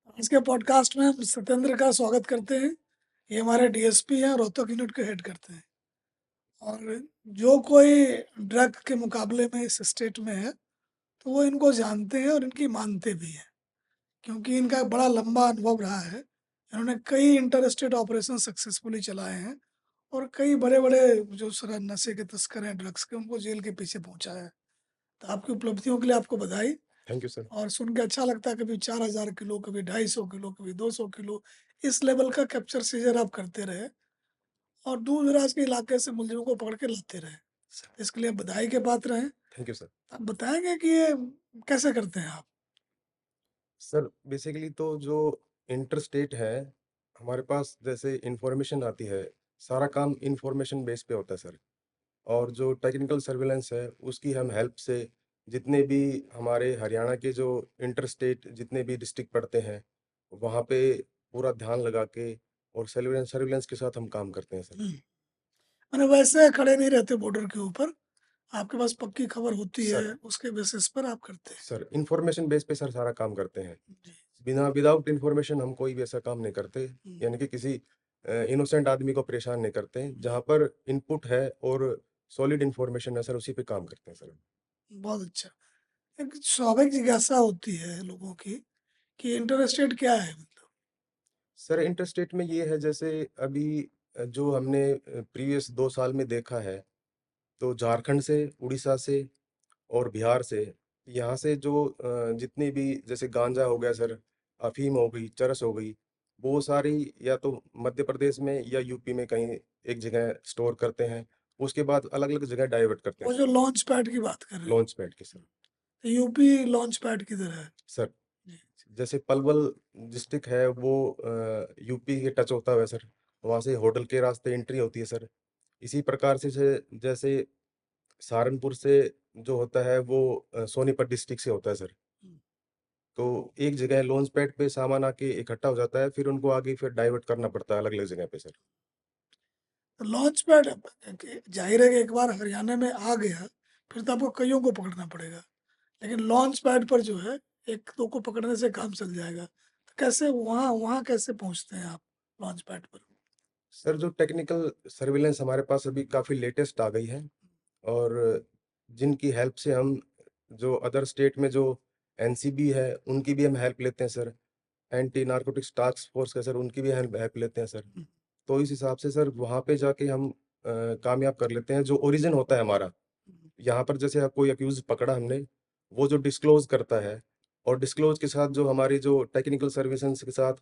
आज के पॉडकास्ट में हम सत्येंद्र का स्वागत करते हैं। ये हमारे डीएसपी हैं, रोहतक यूनिट के हेड करते हैं। और जो कोई ड्रग के मुकाबले में इस स्टेट में है तो वो इनको जानते हैं और इनकी मानते भी हैं, क्योंकि इनका एक बड़ा लंबा अनुभव रहा है। इन्होंने कई इंटर स्टेट ऑपरेशन सक्सेसफुली चलाए हैं और कई बड़े बड़े जो सर नशे के तस्कर हैं, ड्रग्स के, उनको जेल के पीछे पहुंचाया है। तो आपकी उपलब्धियों के लिए आपको बधाई। Thank you sir. और सुन के अच्छा लगता है, कभी 4,000 किलो, कभी 250 किलो, कभी 200 किलो, इस लेवल का कैप्चर सीजर आप करते रहे और दूर दराज के इलाके से मुलजिमों को पकड़ के लाते रहे। इसके लिए बधाई के पात्र हैं। Thank you sir. आप बताएंगे कि ये कैसे करते हैं आप? सर बेसिकली तो जो इंटर स्टेट है, हमारे पास जैसे इंफॉर्मेशन आती है, सारा काम इंफॉर्मेशन बेस पे होता है सर। और जो टेक्निकल सर्विलेंस है, उसकी हम हेल्प से जितने भी हमारे हरियाणा के जो इंटर स्टेट जितने भी डिस्ट्रिक्ट पड़ते हैं, वहाँ पे पूरा ध्यान लगा के और सर्विलेंस सर्विलेंस के साथ हम काम करते हैं सर। मैंने वैसे खड़े नहीं रहते बॉर्डर के ऊपर, आपके पास पक्की खबर होती है, सर उसके बेसिस पर आप करते हैं। सर इंफॉर्मेशन बेस पे सर सारा काम करते हैं। जी। बिना विदाउट इन्फॉर्मेशन हम कोई भी ऐसा काम नहीं करते, यानी कि किसी इनोसेंट आदमी को परेशान नहीं करते। जहाँ पर इनपुट है और सॉलिड इन्फॉर्मेशन है सर, उसी पे काम करते हैं सर। बहुत अच्छा। एक स्वाभाविक जिज्ञासा होती है लोगों की कि इंटर स्टेट क्या है, मतलब। सर इंटरस्टेट में ये है, जैसे अभी जो हमने प्रीवियस 2 साल में देखा है, तो झारखंड से, उड़ीसा से और बिहार से, यहाँ से जो जितनी भी जैसे गांजा हो गया सर, अफीम हो गई, चरस हो गई, वो सारी या तो मध्य प्रदेश में या यूपी में कहीं एक जगह स्टोर करते हैं। उसके बाद अलग अलग जगह डाइवर्ट करते हैं वो सर। जो लॉन्च पैड की बात कर रहे हैं, लॉन्च पैड के सर। तो यूपी लॉन्च पैड किधर है? सर जी। जैसे पलवल डिस्ट्रिक्ट है, वो यूपी के टच होता है सर। वहाँ से होटल के रास्ते एंट्री होती है सर। इसी प्रकार से जैसे सहारनपुर से जो होता है वो सोनीपत डिस्ट्रिक्ट से होता है सर। तो एक जगह लॉन्च पैड पे सामान आके इकट्ठा हो जाता है, फिर उनको आगे फिर डाइवर्ट करना पड़ता है अलग अलग जगह पे सर। तो लॉन्च पैड, जाहिर है कि एक बार हरियाणा में आ गया फिर तो आपको कईयों को पकड़ना पड़ेगा, लेकिन लॉन्च पैड पर जो है एक दो को पकड़ने से काम चल जाएगा। तो कैसे वहाँ वहाँ कैसे पहुँचते हैं आप लॉन्च पैड पर? सर जो टेक्निकल सर्विलेंस हमारे पास अभी काफ़ी लेटेस्ट आ गई है, और जिनकी हेल्प से हम जो अदर स्टेट में जो एनसीबी है, उनकी भी हम हेल्प लेते हैं sir. Anti narcotics task force है सर, उनकी भी हेल्प हेल्प लेते हैं सर। तो इस हिसाब से सर वहाँ पे जाके हम कामयाब कर लेते हैं। जो ओरिजिन होता है हमारा, यहाँ पर जैसे कोई अक्यूज पकड़ा हमने, वो जो डिस्क्लोज करता है, और डिस्क्लोज के साथ जो हमारी जो टेक्निकल सर्विसेज के साथ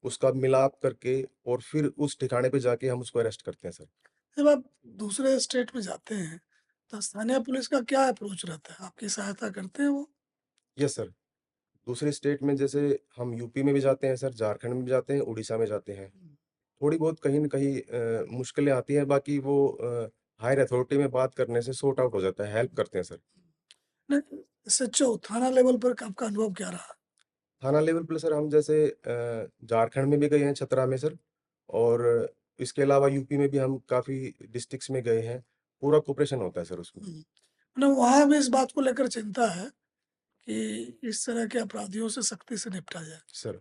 उसका मिलाप करके, और फिर उस ठिकाने पे जाके हम उसको अरेस्ट करते हैं सर। जब आप दूसरे स्टेट में जाते हैं तो स्थानीय पुलिस का क्या अप्रोच रहता है, आपकी सहायता करते हैं वो? Yes sir. दूसरे स्टेट में जैसे हम यूपी में भी जाते हैं सर, झारखंड में भी जाते हैं, उड़ीसा में जाते हैं। थोड़ी बहुत कहीं न कहीं मुश्किलें आती हैं, बाकी वो हायर अथॉरिटी में बात करने से सॉर्ट आउट हो जाता है, हेल्प करते हैं सर। नहीं, सच्चो थाना लेवल पर आपका अनुभव क्या रहा? थाना लेवल पे सर हम जैसे झारखंड में भी गए हैं, छतरा में सर, और इसके अलावा यूपी में भी हम काफ़ी डिस्ट्रिक्ट्स में गए हैं। पूरा कोऑपरेशन होता है सर उसमें। मतलब वहाँ भी इस बात को लेकर चिंता है कि इस तरह के अपराधियों से सख्ती से निपटा जाए। सर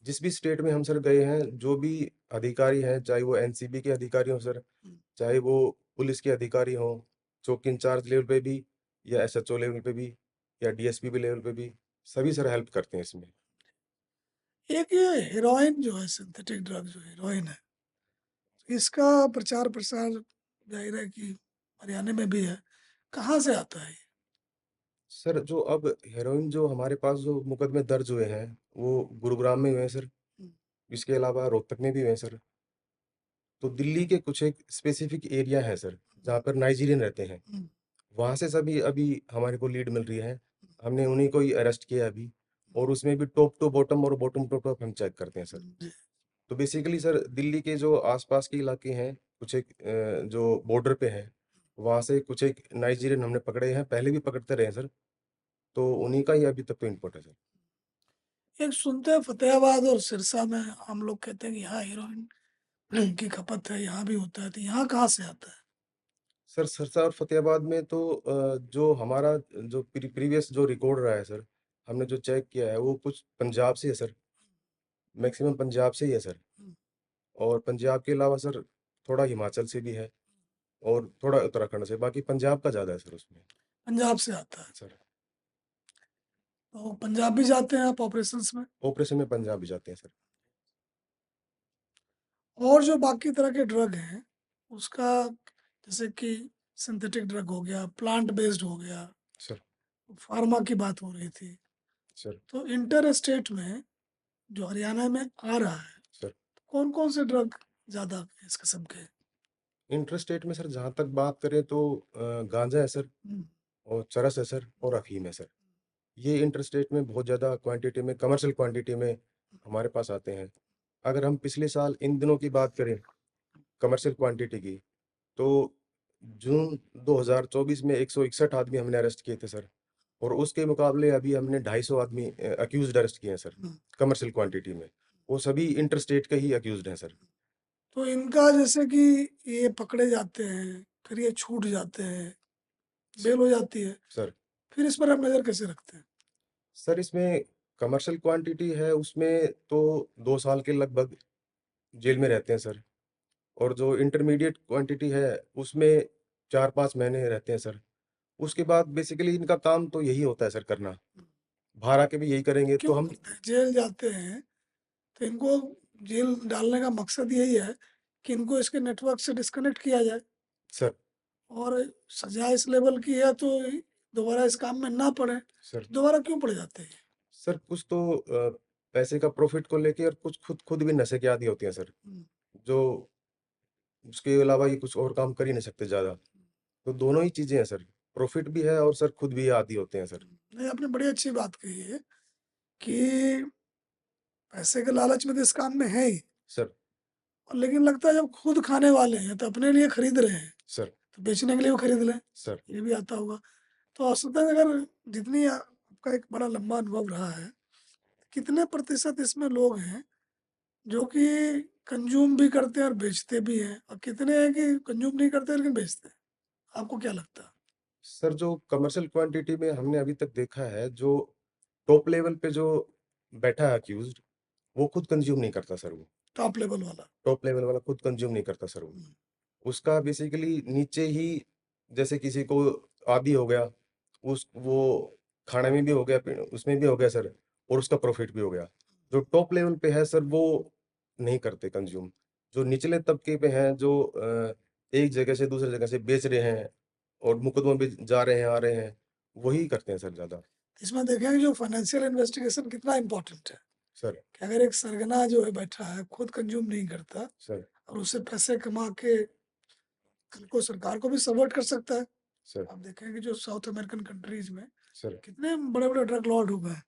जिस भी स्टेट में हम सर गए हैं, जो भी अधिकारी हैं, चाहे वो एनसीबी के अधिकारी हों सर, चाहे वो पुलिस के अधिकारी हों, चौकी इंचार्ज लेवल पे भी, या एसएचओ लेवल पे भी, या डीएसपी भी लेवल पे भी, सभी सर हेल्प करते हैं इसमें। एक ये हेरोइन जो है, सिंथेटिक ड्रग जो हेरोइन है, इसका प्रचार प्रसार जाहिर है कि हरियाणा में भी है। कहाँ से आता है ये? सर जो अब हेरोइन जो हमारे पास जो मुकदमे दर्ज हुए हैं, वो गुरुग्राम में हुए हैं सर। हम्म, इसके अलावा रोहतक में भी हुए हैं सर। तो दिल्ली के कुछ एक स्पेसिफिक एरिया है सर, जहाँ पर नाइजीरियन रहते हैं। हम्म, वहाँ से सभी अभी हमारे को लीड मिल रही है। हमने उन्हीं को ही अरेस्ट किया अभी, और उसमें भी टॉप टू बॉटम और बॉटम टू टॉप हम चेक करते हैं सर। जी। तो बेसिकली सर दिल्ली के जो आसपास के इलाके हैं, कुछ एक जो बॉर्डर पे हैं, वहाँ से कुछ एक नाइजीरियन हमने पकड़े हैं, पहले भी पकड़ते रहे हैं सर। तो उन्हीं का ही अभी तक तो इनपुट है सर। एक सुनते हैं फतेहाबाद और सिरसा में, हम लोग कहते हैं कि यहाँ हीरोइन की खपत है, यहाँ भी होता है, तो यहाँ कहाँ से आता है? सर सिरसा और फतेहाबाद में तो जो हमारा जो प्रीवियस जो रिकॉर्ड रहा है सर, हमने जो चेक किया है वो कुछ पंजाब से है सर। मैक्सिमम पंजाब से ही है सर। हम्म, और पंजाब के अलावा सर थोड़ा हिमाचल से भी है और थोड़ा उत्तराखंड से, बाकी पंजाब का ज़्यादा है सर उसमें। पंजाब से आता है। सर तो पंजाब भी जाते हैं आप ऑपरेशंस में? ऑपरेशन में पंजाब भी जाते हैं सर। और जो बाकी तरह के ड्रग हैं उसका, जैसे कि सिंथेटिक ड्रग हो गया, प्लांट बेस्ड हो गया, सर फार्मा की बात हो रही थी, सर तो इंटर स्टेट में जो हरियाणा में आ रहा है, सर कौन कौन से ड्रग ज़्यादा इस किस्म के? इंटर स्टेट में सर जहाँ तक बात करें तो गांजा है सर, हम्म, और चरस है सर, और अफीम है सर। ये इंटर स्टेट में बहुत ज़्यादा क्वांटिटी में, कमर्शियल क्वांटिटी में हमारे पास आते हैं। अगर हम पिछले साल इन दिनों की बात करें कमर्शियल क्वांटिटी की, तो जून 2024 में 161 आदमी हमने अरेस्ट किए थे सर। और उसके मुकाबले अभी हमने 250 आदमी अक्यूज्ड अरेस्ट किए हैं सर हम्म। कमर्शियल क्वांटिटी में। वो सभी इंटर स्टेट के ही अक्यूज्ड हैं सर। तो इनका जैसे कि ये पकड़े जाते हैं, फिर ये छूट जाते हैं, बेल हो जाती है, सर फिर इस पर आप नज़र कैसे रखते हैं? सर इसमें कमर्शियल क्वांटिटी है उसमें तो 2 साल के लगभग जेल में रहते हैं सर। और जो इंटरमीडिएट क्वांटिटी है उसमें 4-5 महीने रहते हैं सर। उसके बाद बेसिकली इनका काम तो यही होता है सर करना। बाहर आके भी यही करेंगे तो क्यों हम। करते हैं? जेल जाते हैं तो इनको जेल डालने का मकसद यही है कि इनको इसके नेटवर्क से डिस्कनेक्ट किया जाए, सर और सजा इस लेवल की है तो दोबारा इस काम में ना पड़े, सर तो दोबारा क्यों पड़ जाते हैं? सर कुछ तो पैसे का प्रॉफिट को लेके, और कुछ खुद खुद भी नशे की आदी होती हैं सर। हम्म, जो उसके अलावा ये कुछ और काम कर ही नहीं सकते ज़्यादा। तो दोनों ही चीज़ें हैं सर, प्रॉफिट भी है और सर खुद भी आदी होते हैं सर। नहीं, आपने बड़ी अच्छी बात कही है कि पैसे के लालच में तो इस काम में है ही, सर और लेकिन लगता है जब खुद खाने वाले हैं तो अपने लिए खरीद रहे हैं, सर तो बेचने के लिए भी खरीद लें, सर ये भी आता होगा। तो औसतन अगर जितनी आपका एक बड़ा लंबा अनुभव रहा है, कितने प्रतिशत इसमें लोग हैं जो कि कंज्यूम भी करते हैं और बेचते भी हैं, और कितने हैं कि कंज्यूम नहीं करते लेकिन बेचते हैं? आपको क्या लगता है? सर जो कमर्शियल क्वांटिटी में हमने अभी तक देखा है, जो टॉप लेवल पे जो बैठा है अक्यूज्ड, वो खुद कंज्यूम नहीं करता सर। वो टॉप लेवल वाला? टॉप लेवल वाला खुद कंज्यूम नहीं करता सर। वो हम्म, उसका बेसिकली नीचे ही, जैसे किसी को आदी हो गया, उस वो खाने में भी हो गया, उसमें भी हो गया सर, और उसका प्रॉफिट भी हो गया। जो टॉप लेवल पे है सर वो नहीं करते कंज्यूम। जो निचले तबके पे हैं, जो एक जगह से दूसरी जगह से बेच रहे हैं और मुकदमों में जा रहे हैं, आ रहे हैं, वही करते हैं सर ज़्यादा। इसमें देखेंगे जो फाइनेंशियल इन्वेस्टिगेशन कितना इम्पोर्टेंट है, सर कि अगर एक सरगना जो है बैठा है खुद कंज्यूम नहीं करता सर और उससे पैसे कमा के कल को सरकार को भी सबवर्ट कर सकता है। सर आप देखेंगे जो साउथ अमेरिकन कंट्रीज में सर कितने बड़े बड़े ड्रग लॉर्ड हुए हैं।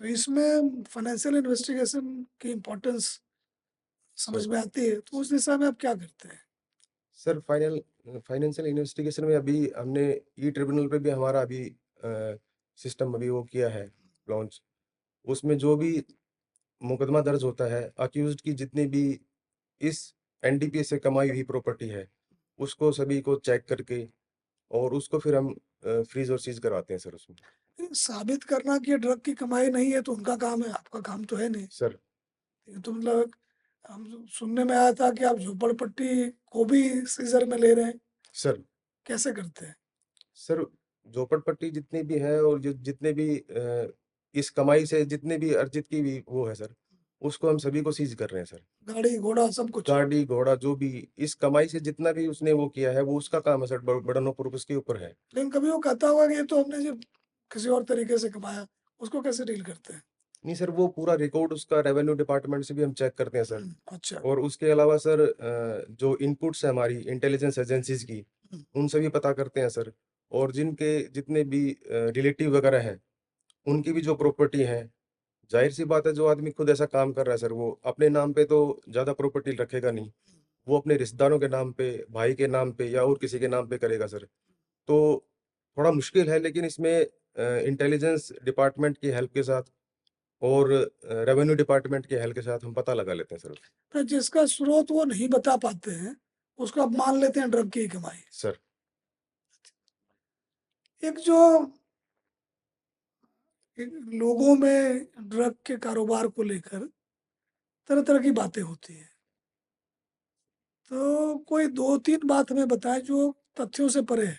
तो इसमें फाइनेंशियल इन्वेस्टिगेशन की इम्पोर्टेंस समझ सर में आती है, तो उस दिशा में आप क्या करते हैं? सर फाइनेंशियल इन्वेस्टिगेशन में अभी हमने ई ट्रिब्यूनल पे भी हमारा अभी सिस्टम अभी वो किया है लॉन्च। उसमें जो भी मुकदमा दर्ज होता है, अक्यूज्ड की जितनी भी इस एनडीपीएस से कमाई हुई प्रॉपर्टी है, उसको सभी को चेक करके और उसको फिर हम फ्रीज और सीज करवाते हैं सर उसमें। साबित करना कि ये ड्रग की कमाई नहीं है तो उनका काम है, आपका काम तो है नहीं। सर ये तो मतलब हम सुनने में आया था कि आप झोपड़पट्टी को भी सीजर में ले रहे हैं, सर कैसे करते हैं? सर झोपड़पट्टी जितनी भी है और जो जितने भी इस कमाई से जितने भी अर्जित की भी वो है सर, उसको हम सभी को सीज कर रहे हैं सर। गाड़ी घोड़ा सब कुछ? गाड़ी घोड़ा जो भी इस कमाई से जितना भी उसने वो किया है, वो उसका काम है सर, बर्डन ऑफ प्रूफ उसके ऊपर है। लेकिन कभी वो कहता होगा कि ये तो हमने जो किसी और तरीके से कमाया, उसको कैसे डील करते हैं? नहीं सर, वो पूरा रिकॉर्ड उसका रेवेन्यू डिपार्टमेंट से भी हम चेक करते हैं सर। अच्छा। और उसके अलावा सर जो इनपुट्स है हमारी इंटेलिजेंस एजेंसीज की, हम्म, उनसे भी पता करते हैं सर। और जिनके जितने भी रिलेटिव वगैरह हैं, उनकी भी जो प्रॉपर्टी है, जाहिर सी बात है जो आदमी खुद ऐसा काम कर रहा है सर, वो अपने नाम पे तो ज़्यादा प्रॉपर्टी रखेगा नहीं। वो अपने रिश्तेदारों के नाम पे, भाई के नाम पे या और किसी के नाम पे करेगा सर। तो थोड़ा मुश्किल है, लेकिन इसमें इंटेलिजेंस डिपार्टमेंट की हेल्प के साथ और रेवेन्यू डिपार्टमेंट की हेल्प के साथ हम पता लगा लेते हैं सर। तो जिसका स्रोत वो नहीं बता पाते हैं, उसको आप मान लेते हैं ड्रग की कमाई। सर एक जो एक लोगों में ड्रग के कारोबार को लेकर तरह तरह की बातें होती हैं। तो कोई 2-3 बात हमें बताएं जो तथ्यों से परे है।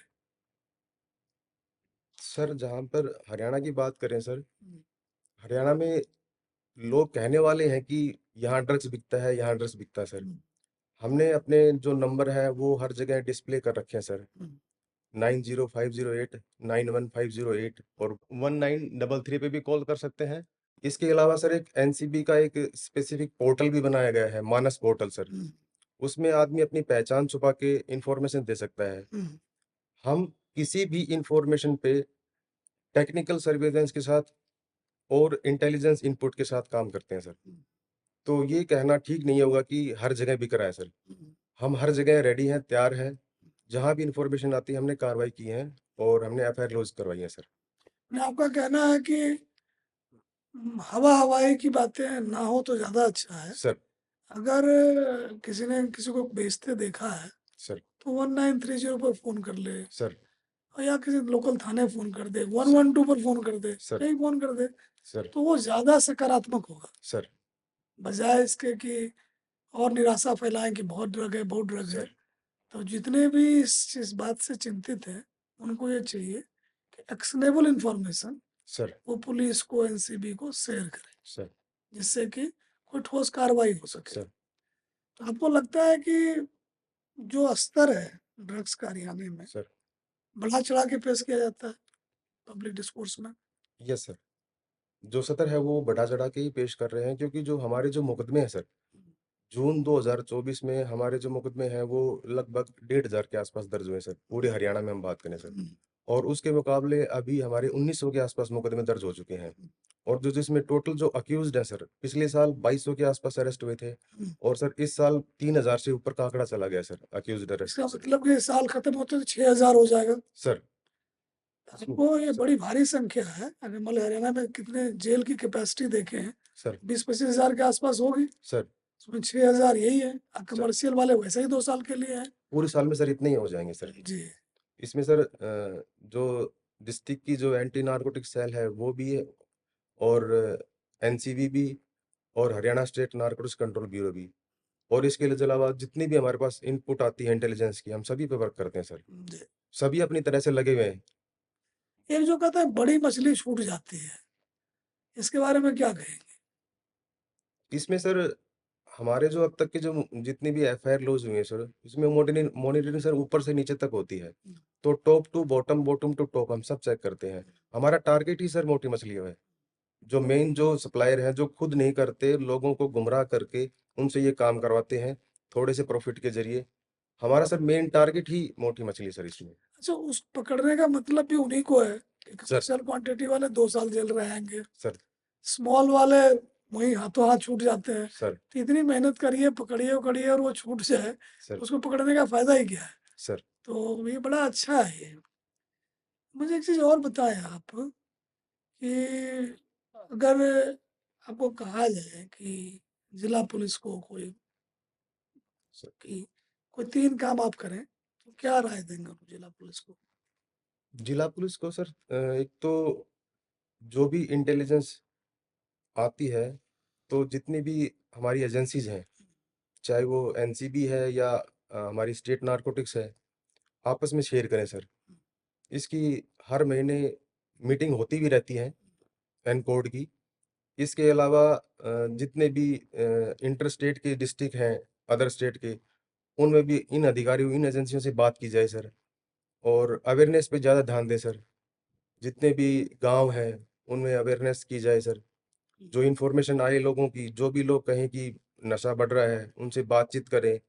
सर जहाँ पर हरियाणा की बात करें सर, हम्म, हरियाणा में लोग कहने वाले हैं कि यहाँ ड्रग्स बिकता है, यहाँ ड्रग्स बिकता है सर। हम्म, हमने अपने जो नंबर है वो हर जगह डिस्प्ले कर रखे हैं सर। हम्म, 90508, 91508 और 1933 पे भी कॉल कर सकते हैं। इसके अलावा सर एक एनसीबी का एक स्पेसिफिक पोर्टल भी बनाया गया है, मानस पोर्टल सर। हम्म, उसमें आदमी अपनी पहचान छुपा के इंफॉर्मेशन दे सकता है। हम्म, हम किसी भी इंफॉर्मेशन पे टेक्निकल सर्विलेंस के साथ और इंटेलिजेंस इनपुट के साथ काम करते हैं सर। हम्म, तो ये कहना ठीक नहीं होगा कि हर जगह बिक रहा है सर। हम्म। हम हर जगह रेडी हैं, तैयार हैं। जहाँ भी इंफॉर्मेशन आती है हमने कार्रवाई की है और हमने एफआईआर लॉन्च करवाई है सर। आपका कहना है कि हवा हवाई की बातें ना हो तो ज्यादा अच्छा है। सर अगर किसी ने किसी को बेचते देखा है सर तो 1930 पर फोन कर ले, सर और या किसी लोकल थाने फोन कर दे, सर 112 पर फोन कर दे, सर कहीं फोन कर दे, सर तो वो ज्यादा सकारात्मक होगा, सर बजाय इसके कि और निराशा फैलाएं कि बहुत ड्रग है, बहुत ड्रग है। सर तो जितने भी इस बात से चिंतित हैं उनको ये चाहिए कि एक्शनेबल इंफॉर्मेशन सर वो पुलिस को, एनसीबी को शेयर करें, सर जिससे कि कोई ठोस कार्रवाई हो सके। सर तो आपको लगता है कि जो स्तर है ड्रग्स का हरियाणा में सर बढ़ा चढ़ा के पेश किया जाता है पब्लिक डिस्कोर्स में? Yes sir. जो सतर है वो बढ़ा चढ़ा के ही पेश कर रहे हैं, क्योंकि जो हमारे जो मुकदमे हैं सर, जून 2024 में हमारे जो मुकदमे हैं वो लगभग 1,500 के आसपास दर्ज हुए सर, पूरे हरियाणा में हम बात करें सर। और उसके मुकाबले अभी हमारे 1900 के आसपास मुकदमे दर्ज हो चुके हैं। और जो जिसमें टोटल जो अक्यूज्ड है सर, पिछले साल 2200 के आसपास अरेस्ट हुए थे और सर इस साल 3000 से ऊपर का आंकड़ा चला गया सर अक्यूज्ड इसका अरेस्ट सर। मतलब कि साल खत्म होते तो 6,000 हो जाएगा। सर आपको ये सर बड़ी भारी संख्या है। अगर मान लो हरियाणा में कितने जेल की कैपेसिटी देखे हैं, सर 20-25 हजार के आसपास होगी। सर उसमें 6,000 यही है। सर कमर्शियल वाले वैसे ही 2 साल के लिए है। पूरे साल में सर इतने ही हो जाएंगे सर। जी। इसमें सर जो डिस्ट्रिक्ट की जो एंटी नारकोटिक सेल है वो भी है, और एनसीबी भी, और Haryana state narcotics control bureau भी। और इसके अलावा जितनी भी हमारे पास इनपुट आती है इंटेलिजेंस की, हम सभी पे वर्क करते हैं सर। जी। सभी अपनी तरह से लगे हुए हैं। एक जो कहता है बड़ी मछली छूट जाती है, इसके बारे में क्या कहेंगे? इसमें सर हमारे जो अब तक के जो जितनी भी एफआईआर लॉज हुई है सर, इसमें मॉनिटरिंग मॉनिटरिंग सर ऊपर से नीचे तक होती है। तो top to bottom, bottom to top हम सब चेक करते हैं। हमारा टारगेट ही सर मोटी मछलियों है। जो मेन जो सप्लायर हैं जो खुद नहीं करते, लोगों को गुमराह करके उनसे ये काम करवाते हैं थोड़े से प्रॉफिट के जरिए। हमारा सर मेन टारगेट ही मोटी मछली सर इसमें। अच्छा, उस पकड़ने का मतलब भी उन्हीं को है कि सर कमर्शियल क्वांटिटी वाले 2 साल जेल रहेंगे, सर स्मॉल वाले वहीं हाथों हाथ छूट जाते हैं। सर तो इतनी मेहनत करिए, पकड़िए उकड़िए और वो छूट जाए, सर उसको पकड़ने का फायदा ही क्या है? सर तो ये बड़ा अच्छा है ये। मुझे एक चीज़ और बताएं आप कि अगर आपको कहा जाए कि जिला पुलिस को कोई सर कि कोई 3 काम आप करें, तो क्या राय देंगे आप जिला पुलिस को? जिला पुलिस को सर एक तो जो भी इंटेलिजेंस आती है, तो जितनी भी हमारी एजेंसीज हैं, चाहे वो एनसीबी है या हमारी स्टेट नारकोटिक्स है, आपस में शेयर करें सर। इसकी हर महीने मीटिंग होती भी रहती है एनकोड की। इसके अलावा जितने भी इंटर स्टेट के डिस्ट्रिक्ट हैं, अदर स्टेट के, उनमें भी इन अधिकारियों, इन एजेंसियों से बात की जाए सर, और अवेयरनेस पे ज़्यादा ध्यान दें सर। जितने भी गांव हैं उनमें अवेयरनेस की जाए सर। जो इन्फॉर्मेशन आए लोगों की, जो भी लोग कहें कि नशा बढ़ रहा है, उनसे बातचीत करें,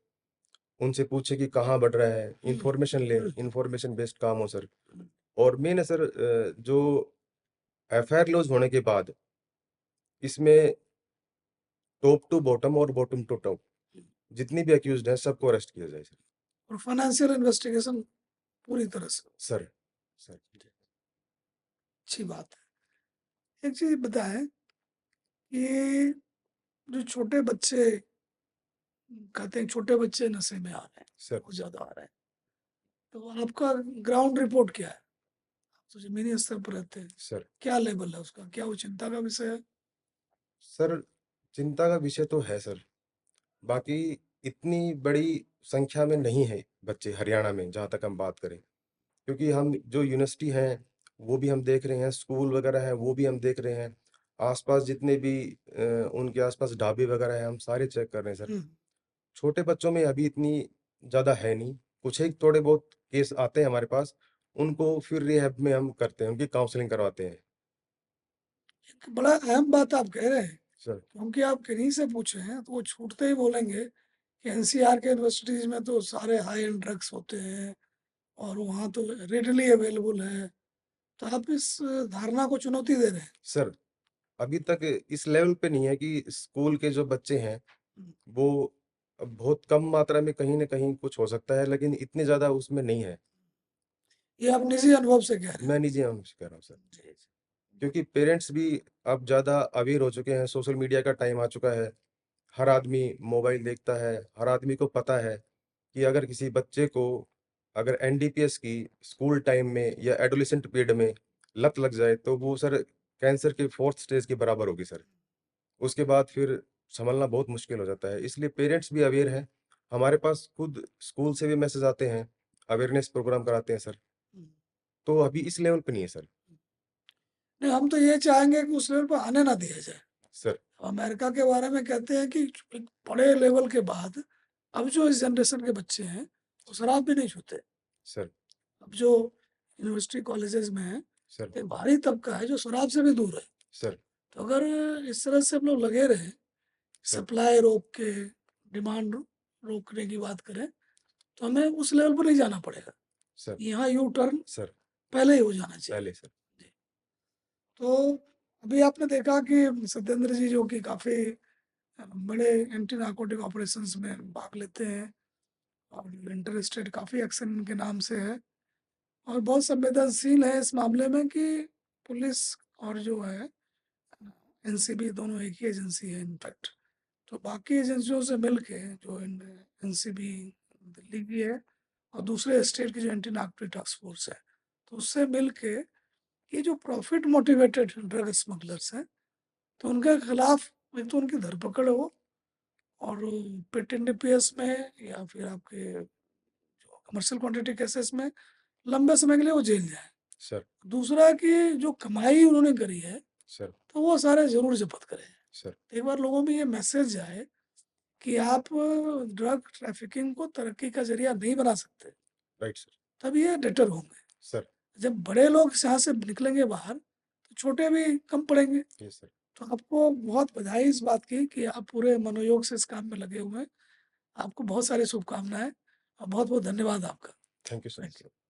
उनसे पूछे कि कहाँ बढ़ रहा है, इन्फॉर्मेशन लें, इन्फॉर्मेशन बेस्ड काम हो सर। और मेन है सर जो एफआईआर लॉज होने के बाद इसमें टॉप टू बॉटम और बॉटम टू टॉप जितनी भी अक्यूज्ड हैं सबको अरेस्ट किया जाए सर। और फाइनेंशियल इन्वेस्टिगेशन पूरी तरह से। सर सर अच्छी बात है। एक चीज बताएं कि जो छोटे बच्चे कहते हैं छोटे बच्चे नशे में आ रहे हैं, सर बहुत ज्यादा आ रहे हैं, तो आपका ग्राउंड रिपोर्ट क्या है? आप तो जमीनी स्तर पर रहते हैं, सर क्या लेवल है उसका, क्या वो चिंता का विषय है? सर चिंता का विषय तो है सर। बाकी इतनी बड़ी संख्या में नहीं है बच्चे हरियाणा में, जहाँ तक हम बात करें। क्योंकि हम जो यूनिवर्सिटी हैं, वो भी हम देख रहे हैं, स्कूल वगैरह हैं, वो भी हम देख रहे हैं। आस-पास जितने भी उनके आस-पास ढाबे वगैरह हैं, हम सारे चेक कर रहे हैं सर। हम्म, छोटे बच्चों में अभी इतनी ज़्यादा है नहीं। कुछ एक थोड़े बहुत केस आते हैं हमारे पास, उनको फिर रिहैब में हम करते हैं, उनकी काउंसलिंग करवाते हैं। एक बड़ा अहम बात आप कह रहे हैं, सर, क्योंकि आप किन्हीं से पूछे हैं तो वो छूटते ही बोलेंगे कि एनसीआर के यूनिवर्सिटीज में तो सारे हाई एंड ड्रग्स होते हैं और वहाँ तो रेडली अवेलेबल है। तो आप इस धारणा को चुनौती दे रहे हैं। सर अभी तक इस लेवल पे नहीं है कि स्कूल के जो बच्चे हैं, हम्म, वो बहुत कम मात्रा में कहीं न कहीं कुछ हो सकता है, लेकिन इतनी ज़्यादा उसमें नहीं है। ये आप निजी अनुभव से कह रहे हैं। मैं निजी अनुभव से कह रहा हूँ सर। जी, जी। क्योंकि पेरेंट्स भी अब ज़्यादा अवेयर हो चुके हैं, सोशल मीडिया का टाइम आ चुका है। हर आदमी मोबाइल देखता है, हर आदमी को पता है कि अगर किसी बच्चे को अगर एनडीपीएस की स्कूल टाइम में या एडोलेसेंट पीरियड में लत लग जाए, तो वो सर कैंसर के 4th स्टेज के बराबर होगी सर। उसके बाद फिर सँभलना बहुत मुश्किल हो जाता है। इसलिए पेरेंट्स भी अवेयर हैं। हमारे पास खुद स्कूल से भी मैसेज आते हैं, अवेयरनेस प्रोग्राम कराते हैं सर। हम्म। तो अभी इस लेवल पे नहीं है सर। नहीं, हम तो ये चाहेंगे कि उस लेवल पर आने ना दिया जाए। सर, अमेरिका के बारे में कहते हैं कि एक बड़े लेवल के बाद अब जो इस जनरेशन के बच्चे हैं वो शराब भी नहीं छूते। सर, अब जो यूनिवर्सिटी कॉलेजेस में है, सर, एक भारी तबका है जो शराब से भी दूर है। सर, तो अगर इस तरह से हम लोग लगे रहे, सर, सप्लाई रोक के डिमांड रोकने की बात करें, तो हमें उस लेवल पर नहीं जाना पड़ेगा। सर, यहाँ यू टर्न सर, पहले ही हो जाना चाहिए। पहले सर। जी। तो अभी आपने देखा कि सत्येंद्र जी जो कि काफ़ी बड़े एंटी नार्कोटिक ऑपरेशंस में भाग लेते हैं और इंटर स्टेट काफ़ी एक्शन इनके नाम से है और बहुत संवेदनशील है इस मामले में कि पुलिस और जो है एनसीबी दोनों एक ही एजेंसी है इनफैक्ट। तो बाकी एजेंसियों से मिल के जो एनसीबी दिल्ली की है और दूसरे स्टेट की जो एंटी नार्कोटिक टास्क फोर्स है, तो उससे मिल के ये जो प्रॉफिट मोटिवेटेड ड्रग स्मगलर्स हैं, तो उनके खिलाफ एक तो उनकी धरपकड़ हो और पेट एनडीपीएस में या फिर आपके जो कमर्शियल क्वांटिटी केसेस में लंबे समय के लिए वो जेल जाए। सर, दूसरा कि जो कमाई उन्होंने करी है सर, तो वो सारे जरूर जब्त करें। सर, एक बार लोगों में ये मैसेज जाए कि आप ड्रग ट्रैफिकिंग को तरक्की का जरिया नहीं बना सकते, राइट सर, तब ये डेटर होंगे। सर, जब बड़े लोग यहाँ से निकलेंगे बाहर तो छोटे भी कम पड़ेंगे। Yes sir. तो आपको बहुत बधाई इस बात की कि आप पूरे मनोयोग से इस काम में लगे हुए हैं। आपको बहुत सारी शुभकामनाएं और बहुत बहुत धन्यवाद आपका। Thank you thank sir. You.